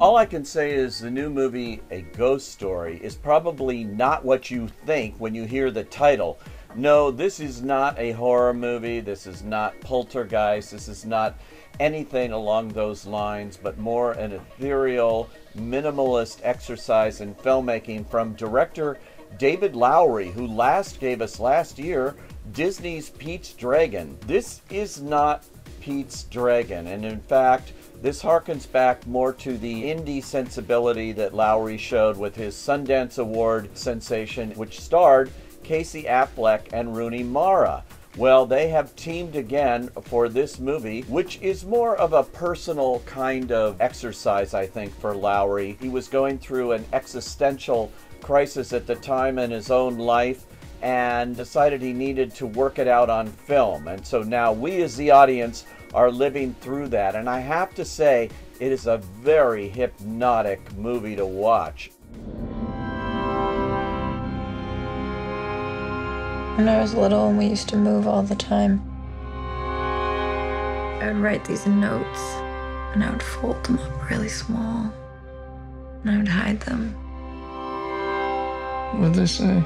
All I can say is the new movie, A Ghost Story, is probably not what you think when you hear the title. No, this is not a horror movie. This is not Poltergeist. This is not anything along those lines, but more an ethereal, minimalist exercise in filmmaking from director David Lowery, who gave us last year Disney's Pete's Dragon. This is not Pete's Dragon, and in fact, this harkens back more to the indie sensibility that Lowery showed with his Sundance Award sensation, which starred Casey Affleck and Rooney Mara. Well, they have teamed again for this movie, which is more of a personal kind of exercise, I think, for Lowery. He was going through an existential crisis at the time in his own life and decided he needed to work it out on film. And so now we as the audience are living through that. And I have to say, it is a very hypnotic movie to watch. When I was little, we used to move all the time. I would write these notes, and I would fold them up really small, and I would hide them. What'd they say?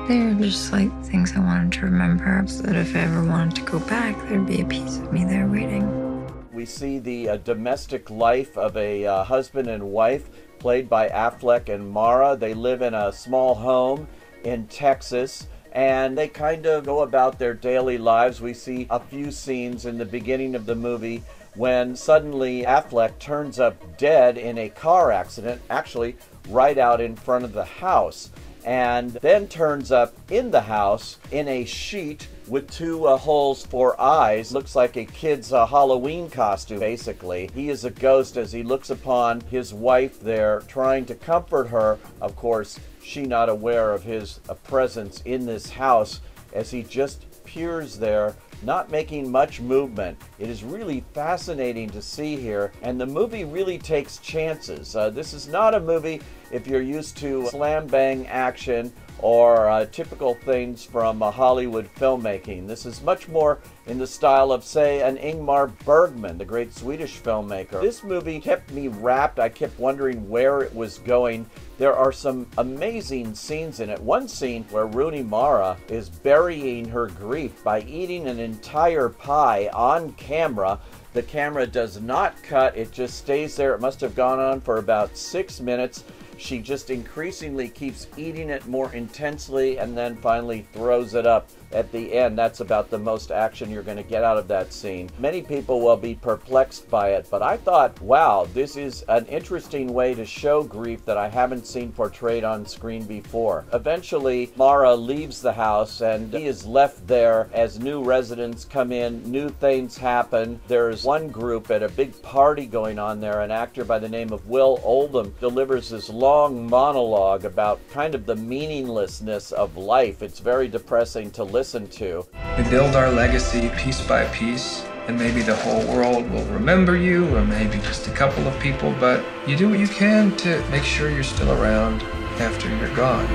They were just like things I wanted to remember, so that if I ever wanted to go back, there'd be a piece of me there waiting. We see the domestic life of a husband and wife, played by Affleck and Mara. They live in a small home in Texas, and they kind of go about their daily lives. We see a few scenes in the beginning of the movie when suddenly Affleck turns up dead in a car accident, actually right out in front of the house, and then turns up in the house in a sheet with two holes for eyes. Looks like a kid's Halloween costume, basically. He is a ghost as he looks upon his wife there, trying to comfort her. Of course, she not aware of his presence in this house as he just peers there, not making much movement. It is really fascinating to see here, and the movie really takes chances. This is not a movie if you're used to slam bang action or typical things from Hollywood filmmaking. This is much more in the style of, say, an Ingmar Bergman, the great Swedish filmmaker. This movie kept me wrapped. I kept wondering where it was going. There are some amazing scenes in it. One scene where Rooney Mara is burying her grief by eating an entire pie on camera. The camera does not cut. It just stays there. It must have gone on for about 6 minutes. She just increasingly keeps eating it more intensely and then finally throws it up at the end. That's about the most action you're going to get out of that scene. Many people will be perplexed by it, but I thought, wow, this is an interesting way to show grief that I haven't seen portrayed on screen before. Eventually, Mara leaves the house and he is left there as new residents come in, new things happen. There's one group at a big party going on there. An actor by the name of Will Oldham delivers this long monologue about kind of the meaninglessness of life. It's very depressing to listen to. We build our legacy piece by piece, and maybe the whole world will remember you, or maybe just a couple of people, but you do what you can to make sure you're still around after you're gone.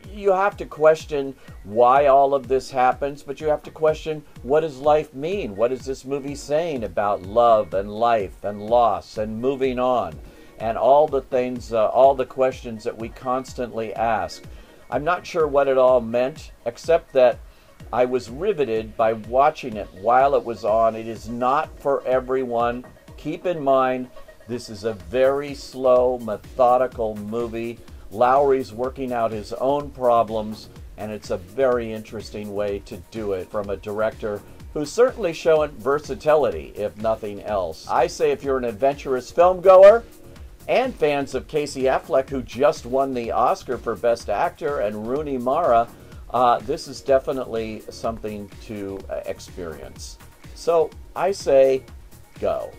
You have to question why all of this happens, but you have to question, what does life mean? What is this movie saying about love and life and loss and moving on? And all the things, all the questions that we constantly ask. I'm not sure what it all meant, except that I was riveted by watching it while it was on. It is not for everyone. Keep in mind, this is a very slow, methodical movie. Lowery's working out his own problems, and it's a very interesting way to do it from a director who's certainly showing versatility, if nothing else. I say if you're an adventurous filmgoer, and fans of Casey Affleck, who just won the Oscar for Best Actor, and Rooney Mara, this is definitely something to experience. So I say, go.